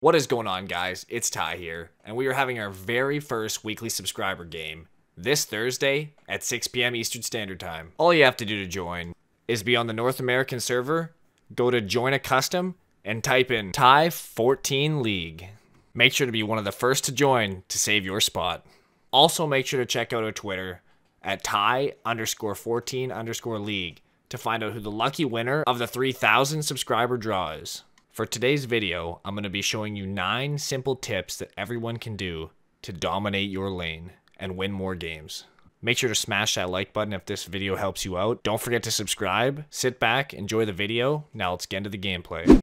What is going on, guys? It's Ty here, and we are having our very first weekly subscriber game this Thursday at 6 p.m. Eastern Standard Time. All you have to do to join is be on the North American server, go to Join a Custom, and type in Ty 14 League. Make sure to be one of the first to join to save your spot. Also, make sure to check out our Twitter at Ty_14_League to find out who the lucky winner of the 3,000 subscriber draw is. For today's video, I'm going to be showing you 9 simple tips that everyone can do to dominate your lane and win more games. Make sure to smash that like button if this video helps you out. Don't forget to subscribe. Sit back, enjoy the video. Now let's get into the gameplay.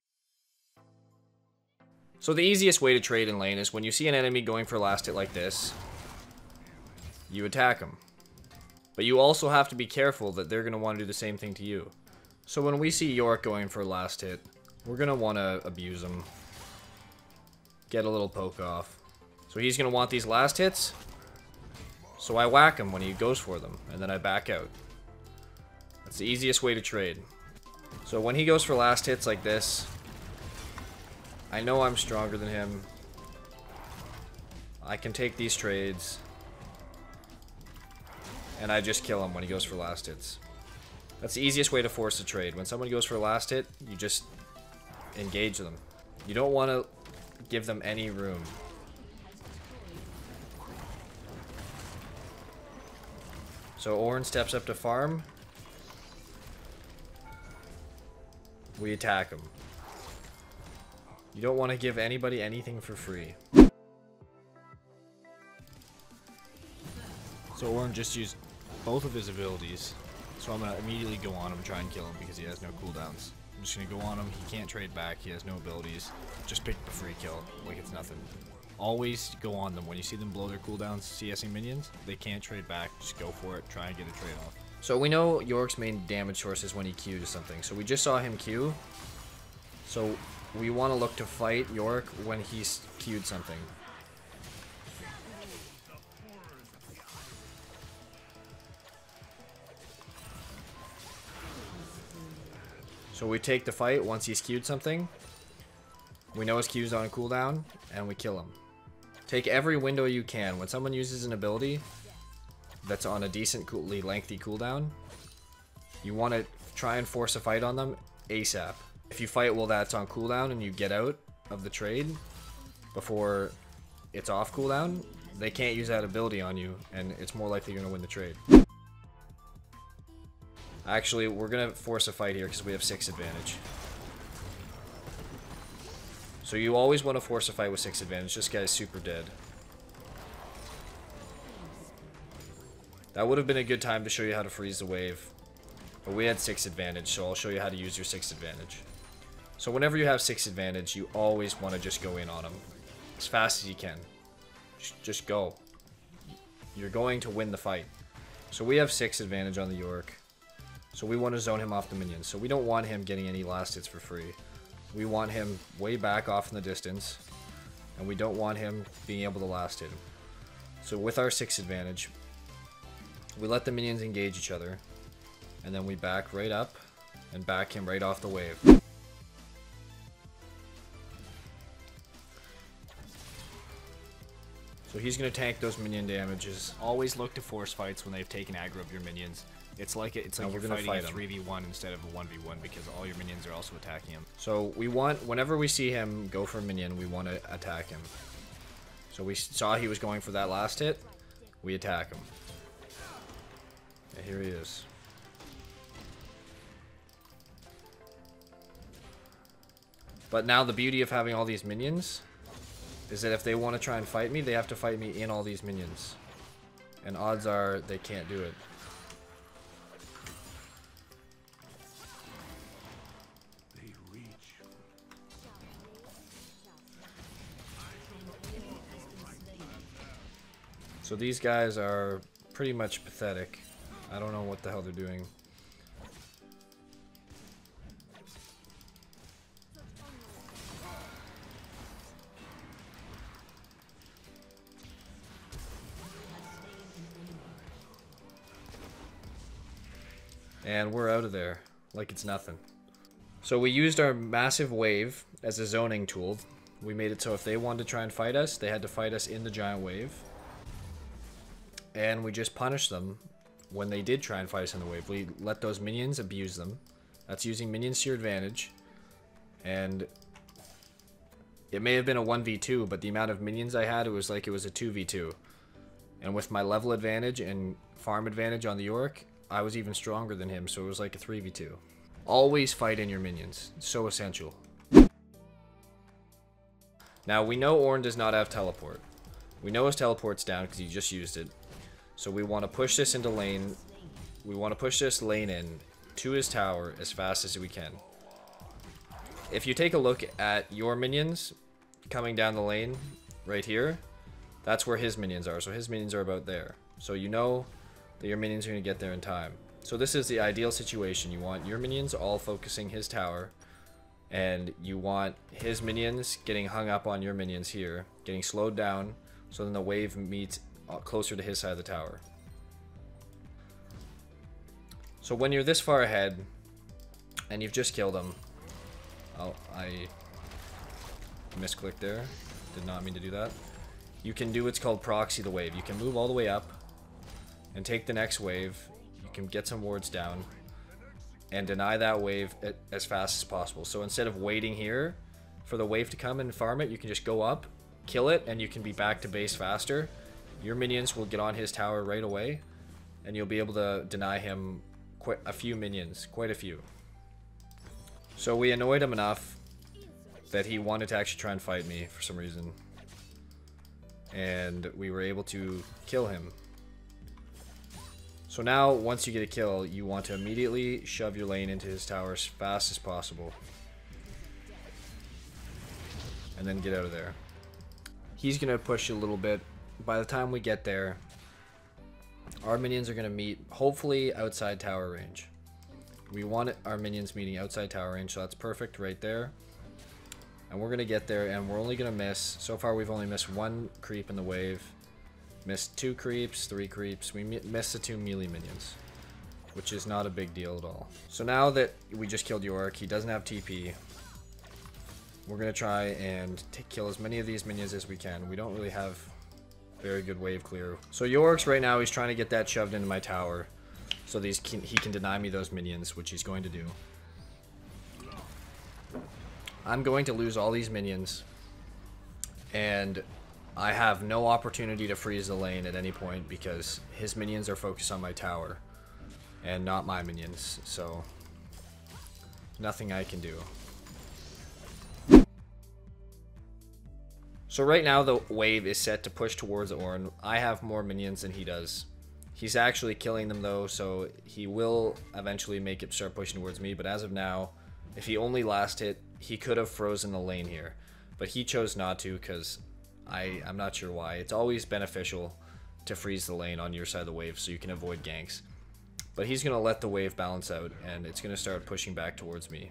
So the easiest way to trade in lane is when you see an enemy going for last hit like this, you attack them. But you also have to be careful that they're going to want to do the same thing to you. So when we see York going for last hit, we're going to want to abuse him. Get a little poke off. So he's going to want these last hits. So I whack him when he goes for them. And then I back out. That's the easiest way to trade. So when he goes for last hits like this, I know I'm stronger than him. I can take these trades. And I just kill him when he goes for last hits. That's the easiest way to force a trade. When someone goes for a last hit, you just engage them. You don't want to give them any room. So Orin steps up to farm. We attack him. You don't want to give anybody anything for free. So Orin just used both of his abilities. So I'm going to immediately go on him and try and kill him because he has no cooldowns. I'm just going to go on him. He can't trade back. He has no abilities. Just pick the free kill like it's nothing. Always go on them. When you see them blow their cooldowns, CSing minions, they can't trade back. Just go for it. Try and get a trade off. So we know York's main damage source is when he Q'd something. So we just saw him Q. So we want to look to fight York when he's Q'd something. So we take the fight once he's Q'd something. We know his Q's on a cooldown, and we kill him. Take every window you can. When someone uses an ability that's on a decently lengthy cooldown, you want to try and force a fight on them ASAP. If you fight while that's on cooldown and you get out of the trade before it's off cooldown, they can't use that ability on you, and it's more likely you're going to win the trade. Actually, we're going to force a fight here because we have 6 advantage. So you always want to force a fight with 6 advantage. This guy's super dead. That would have been a good time to show you how to freeze the wave. But we had 6 advantage, so I'll show you how to use your 6 advantage. So whenever you have 6 advantage, you always want to just go in on him. As fast as you can. Just go. You're going to win the fight. So we have 6 advantage on the York. So we want to zone him off the minions. So we don't want him getting any last hits for free. We want him way back off in the distance. And we don't want him being able to last hit him. So with our 6 advantage, we let the minions engage each other. And then we back right up and back him right off the wave. So he's going to tank those minion damages. Always look to force fights when they've taken aggro of your minions. It's like you're fighting a 3v1 instead of a 1v1 because all your minions are also attacking him. So we want, whenever we see him go for a minion, we want to attack him. So we saw he was going for that last hit. We attack him. And here he is. But now the beauty of having all these minions is that if they want to try and fight me, they have to fight me in all these minions. And odds are they can't do it. So these guys are pretty much pathetic. I don't know what the hell they're doing. And we're out of there like it's nothing. So we used our massive wave as a zoning tool We made it so if they wanted to try and fight us, they had to fight us in the giant wave. And we just punished them when they did try and fight us in the wave. We let those minions abuse them. That's using minions to your advantage. And it may have been a 1v2, but the amount of minions I had, it was like it was a 2v2. And with my level advantage and farm advantage on the York, I was even stronger than him, so it was like a 3v2. Always fight in your minions. It's so essential. Now, we know Ornn does not have teleport. We know his teleport's down because he just used it. So we want to push this into lane. We want to push this lane in to his tower as fast as we can. If you take a look at your minions coming down the lane right here, that's where his minions are. So his minions are about there. So you know that your minions are going to get there in time. So this is the ideal situation. You want your minions all focusing his tower, and you want his minions getting hung up on your minions here, getting slowed down, so then the wave meets closer to his side of the tower. So when you're this far ahead, and you've just killed him, oh, I misclicked there, did not mean to do that. You can do what's called proxy the wave. You can move all the way up and take the next wave. You can get some wards down and deny that wave as fast as possible. So instead of waiting here for the wave to come and farm it, you can just go up, kill it, and you can be back to base faster. Your minions will get on his tower right away, and you'll be able to deny him quite a few minions, quite a few. So we annoyed him enough that he wanted to actually try and fight me for some reason. And we were able to kill him. So now, once you get a kill, you want to immediately shove your lane into his tower as fast as possible. And then get out of there. He's going to push you a little bit. By the time we get there, our minions are going to meet, hopefully, outside tower range. We want our minions meeting outside tower range, so that's perfect right there. And we're going to get there, and we're only going to miss, so far we've only missed one creep in the wave. Missed 2 creeps, 3 creeps. We missed the 2 melee minions, which is not a big deal at all. So now that we just killed York, he doesn't have TP. We're going to try and kill as many of these minions as we can. We don't really have very good wave clear. So York's right now, he's trying to get that shoved into my tower so he can deny me those minions, which he's going to do. I'm going to lose all these minions, and I have no opportunity to freeze the lane at any point because his minions are focused on my tower and not my minions, so nothing I can do. So right now the wave is set to push towards Ornn. I have more minions than he does. He's actually killing them though, so he will eventually make it start pushing towards me, but as of now, if he only last hit, he could have frozen the lane here, but he chose not to because I'm not sure why. It's always beneficial to freeze the lane on your side of the wave so you can avoid ganks. But he's going to let the wave balance out, and it's going to start pushing back towards me.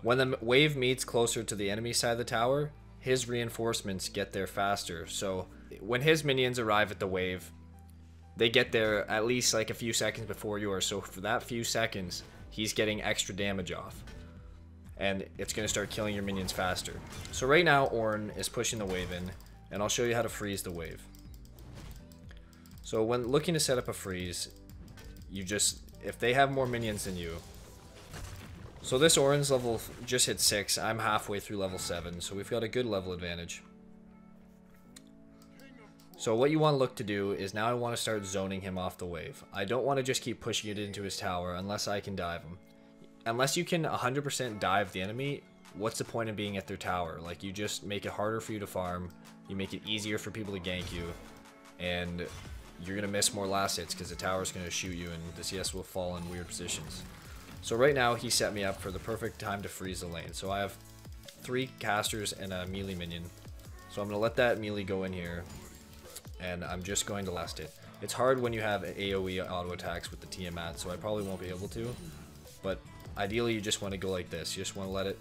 When the wave meets closer to the enemy side of the tower, his reinforcements get there faster. So when his minions arrive at the wave, they get there at least like a few seconds before yours. So for that few seconds, he's getting extra damage off. And it's going to start killing your minions faster. So right now, Ornn is pushing the wave in, and I'll show you how to freeze the wave. So when looking to set up a freeze, you just, if they have more minions than you. So this Ornn's level just hit 6, I'm halfway through level 7, so we've got a good level advantage. So what you want to look to do is now I want to start zoning him off the wave. I don't want to just keep pushing it into his tower unless I can dive him. Unless you can 100% dive the enemy, what's the point of being at their tower? Like, you just make it harder for you to farm, you make it easier for people to gank you, and you're going to miss more last hits because the tower's going to shoot you and the CS will fall in weird positions. So right now, he set me up for the perfect time to freeze the lane. So I have 3 casters and a melee minion. So I'm going to let that melee go in here, and I'm just going to last hit. It's hard when you have AoE auto attacks with the Tiamat, so I probably won't be able to, but ideally, you just want to go like this. You just want to let it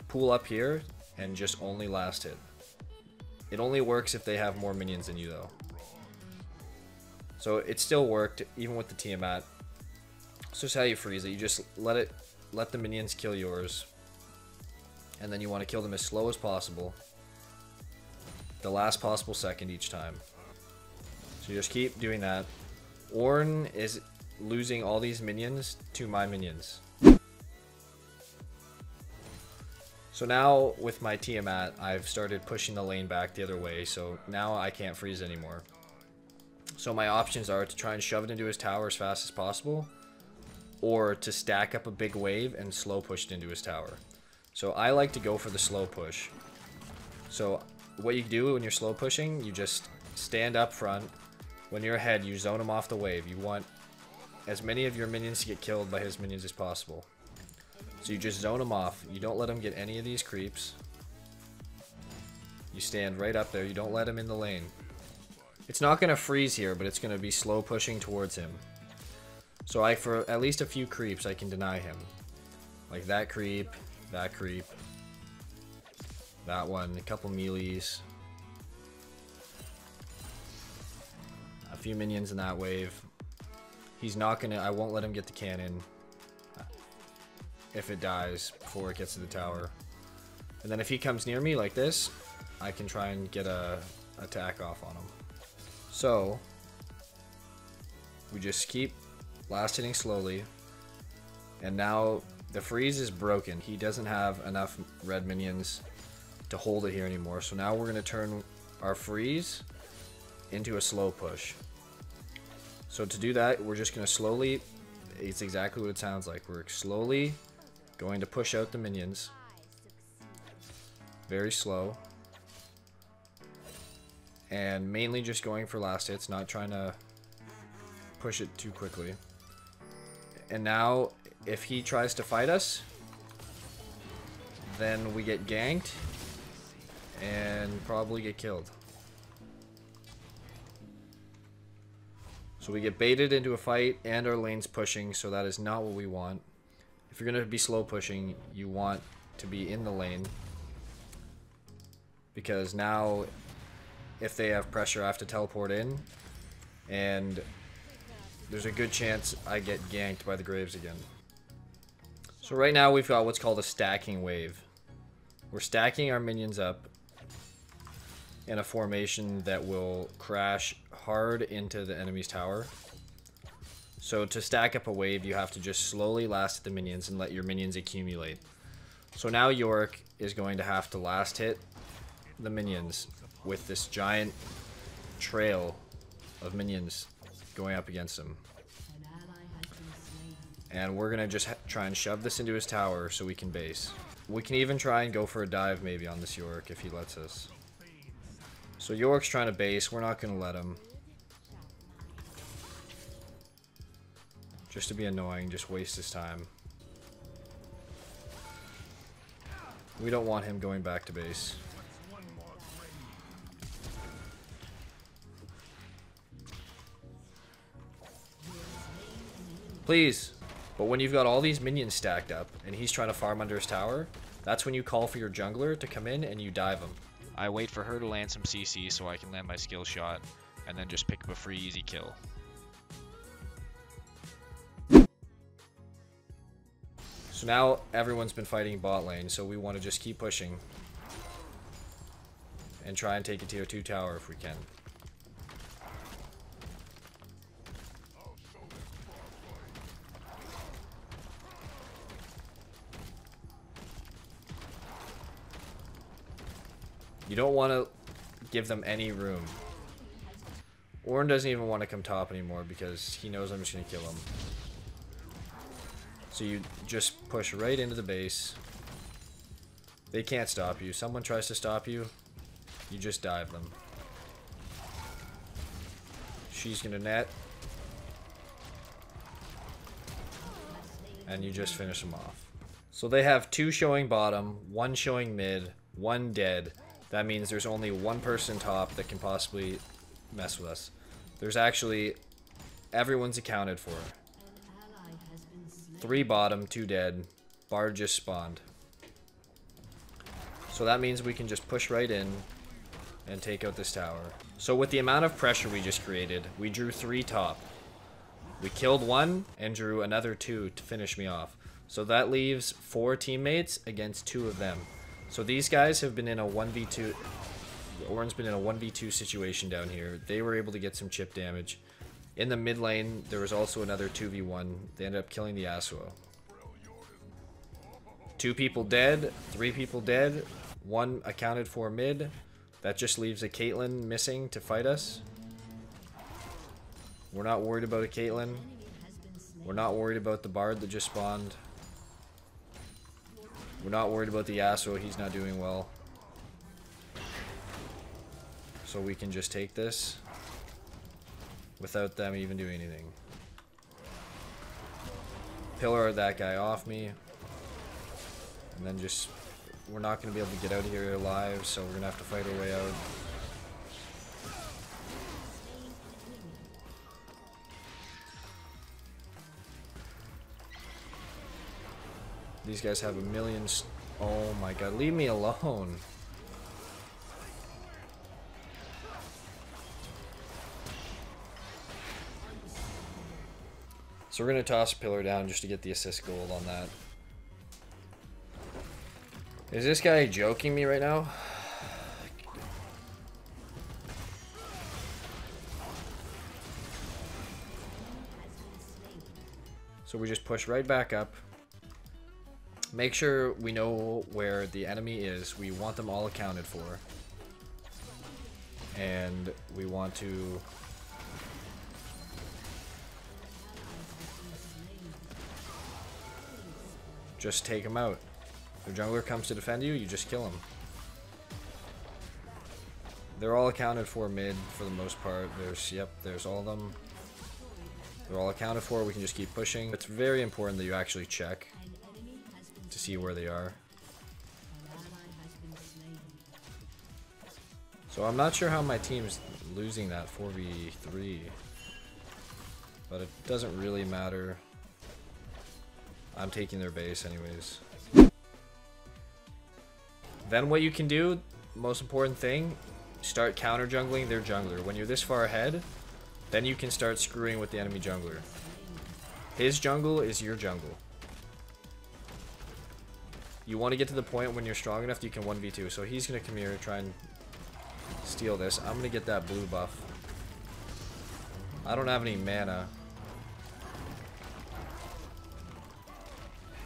pool up here and just only last hit. It only works if they have more minions than you, though. So it still worked, even with the Tiamat. So this is how you freeze it. You just let the minions kill yours. And then you want to kill them as slow as possible. The last possible second each time. So you just keep doing that. Ornn is losing all these minions to my minions. So now with my Tiamat, I've started pushing the lane back the other way, so now I can't freeze anymore. So my options are to try and shove it into his tower as fast as possible, or to stack up a big wave and slow push it into his tower. So I like to go for the slow push. So what you do when you're slow pushing, you just stand up front. When you're ahead, you zone him off the wave. You want as many of your minions to get killed by his minions as possible. So you just zone him off. You don't let him get any of these creeps. You stand right up there. You don't let him in the lane. It's not going to freeze here, but it's going to be slow pushing towards him. So for at least a few creeps, I can deny him. Like that creep, that one, a couple melees. A few minions in that wave. He's not gonna, I won't let him get the cannon if it dies before it gets to the tower. And then if he comes near me like this, I can try and get a attack off on him. So we just keep last hitting slowly. And now the freeze is broken. He doesn't have enough red minions to hold it here anymore. So now we're gonna turn our freeze into a slow push. So to do that, we're just going to slowly, it's exactly what it sounds like. We're slowly going to push out the minions. Very slow. And mainly just going for last hits, not trying to push it too quickly. And now, if he tries to fight us, then we get ganked and probably get killed. So we get baited into a fight and our lane's pushing, so that is not what we want. If you're going to be slow pushing, you want to be in the lane. Because now, if they have pressure, I have to teleport in. And there's a good chance I get ganked by the Graves again. So right now we've got what's called a stacking wave. We're stacking our minions up in a formation that will crash hard into the enemy's tower. So to stack up a wave, you have to just slowly last hit the minions and let your minions accumulate. So now Yorick is going to have to last hit the minions with this giant trail of minions going up against him. And we're gonna just try and shove this into his tower so we can base. We can even try and go for a dive maybe on this Yorick if he lets us. So Yorick's trying to base, we're not gonna let him. Just to be annoying, just waste his time. We don't want him going back to base. Please! But when you've got all these minions stacked up, and he's trying to farm under his tower, that's when you call for your jungler to come in and you dive him. I wait for her to land some CC so I can land my skill shot, and then just pick up a free easy kill. So now everyone's been fighting bot lane, so we want to just keep pushing. And try and take a tier 2 tower if we can. You don't want to give them any room. Ornn doesn't even want to come top anymore because he knows I'm just going to kill him. So you just push right into the base. They can't stop you. Someone tries to stop you, you just dive them. She's going to net. And you just finish them off. So they have 2 showing bottom, 1 showing mid, 1 dead. That means there's only 1 person top that can possibly mess with us. There's actually, everyone's accounted for. 3 bottom, 2 dead. Bard just spawned. So that means we can just push right in and take out this tower. So with the amount of pressure we just created, we drew 3 top. We killed 1 and drew another 2 to finish me off. So that leaves 4 teammates against 2 of them. So these guys have been in a 1v2. Ornn's been in a 1v2 situation down here. They were able to get some chip damage. In the mid lane, there was also another 2v1. They ended up killing the Yasuo. 2 people dead, 3 people dead, 1 accounted for mid. That just leaves a Caitlyn missing to fight us. We're not worried about a Caitlyn. We're not worried about the Bard that just spawned. We're not worried about the Yasuo, he's not doing well. So we can just take this without them even doing anything. Pillar that guy off me. And then just, we're not going to be able to get out of here alive, so we're going to have to fight our way out. These guys have a million. Oh my god, leave me alone. So we're going to toss a pillar down just to get the assist gold on that. Is this guy joking me right now? So we just push right back up. Make sure we know where the enemy is. We want them all accounted for. And we want to... just take them out. If their jungler comes to defend you, you just kill them. They're all accounted for mid for the most part. There's all of them. They're all accounted for. We can just keep pushing. It's very important that you actually check to see where they are. So I'm not sure how my team's losing that 4v3, but it doesn't really matter. I'm taking their base anyways. Then what you can do, most important thing, start counter jungling their jungler. When you're this far ahead, then you can start screwing with the enemy jungler. His jungle is your jungle. You want to get to the point when you're strong enough that you can 1v2. So he's going to come here, try and steal this. I'm going to get that blue buff. I don't have any mana.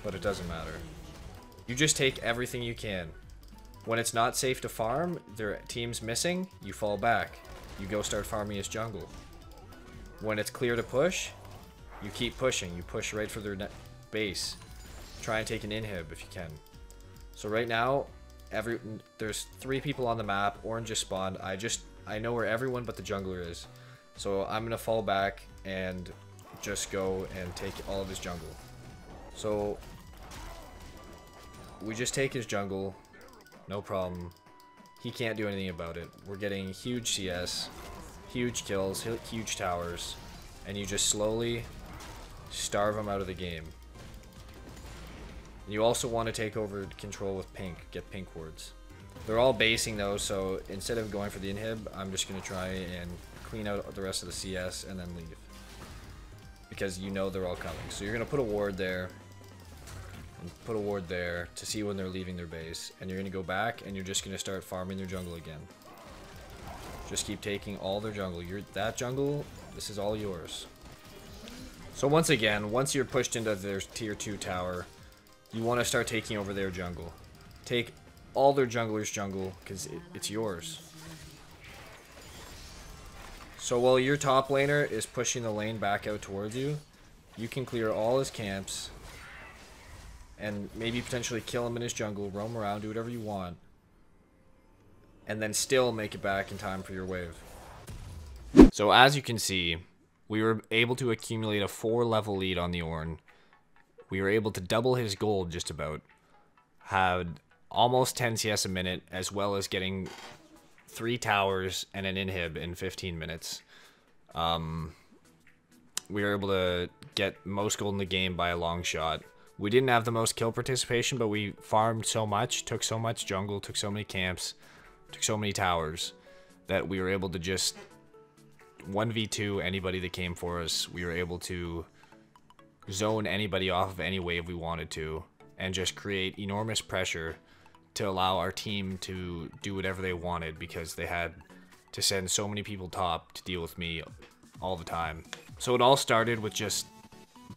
But it doesn't matter. You just take everything you can. When it's not safe to farm, their team's missing, you fall back. You go start farming his jungle. When it's clear to push, you keep pushing. You push right for their base. Try and take an inhib if you can. So right now, there's 3 people on the map. Ornn just spawned. I know where everyone but the jungler is. So I'm gonna fall back and just go and take all of his jungle. So we just take his jungle, no problem. He can't do anything about it. We're getting huge CS, huge kills, huge towers, and you just slowly starve him out of the game. You also want to take over control with pink, get pink wards. They're all basing though, so instead of going for the inhib, I'm just going to try and clean out the rest of the CS and then leave. Because you know they're all coming. So you're going to put a ward there. And put a ward there to see when they're leaving their base. And you're going to go back and you're just going to start farming their jungle again. Just keep taking all their jungle. That jungle, this is all yours. So once again, once you're pushed into their tier 2 tower, you want to start taking over their jungle. Take all their jungler's jungle because it's yours. So while your top laner is pushing the lane back out towards you, you can clear all his camps and maybe potentially kill him in his jungle, roam around, do whatever you want, and then still make it back in time for your wave. So as you can see, we were able to accumulate a 4-level lead on the Ornn. We were able to double his gold just about, had almost 10 CS a minute, as well as getting 3 towers and an inhib in 15 minutes. We were able to get most gold in the game by a long shot. We didn't have the most kill participation, but we farmed so much, took so much jungle, took so many camps, took so many towers, that we were able to just 1v2 anybody that came for us. We were able to zone anybody off of any wave we wanted to, and just create enormous pressure to allow our team to do whatever they wanted because they had to send so many people top to deal with me all the time. So it all started with just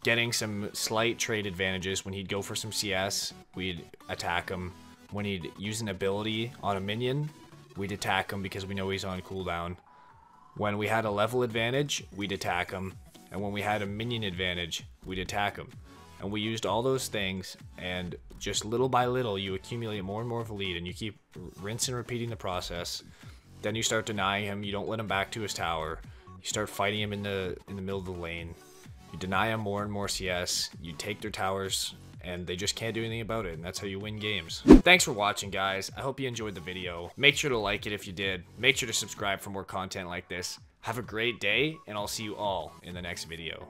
getting some slight trade advantages. When he'd go for some CS, we'd attack him. When he'd use an ability on a minion, we'd attack him because we know he's on cooldown. When we had a level advantage, we'd attack him. And when we had a minion advantage, we'd attack him. And we used all those things, and just little by little, you accumulate more and more of a lead, and you keep rinse and repeating the process. Then you start denying him. You don't let him back to his tower. You start fighting him in the middle of the lane. You deny him more and more CS. You take their towers, and they just can't do anything about it, and that's how you win games. Thanks for watching, guys. I hope you enjoyed the video. Make sure to like it if you did. Make sure to subscribe for more content like this. Have a great day, and I'll see you all in the next video.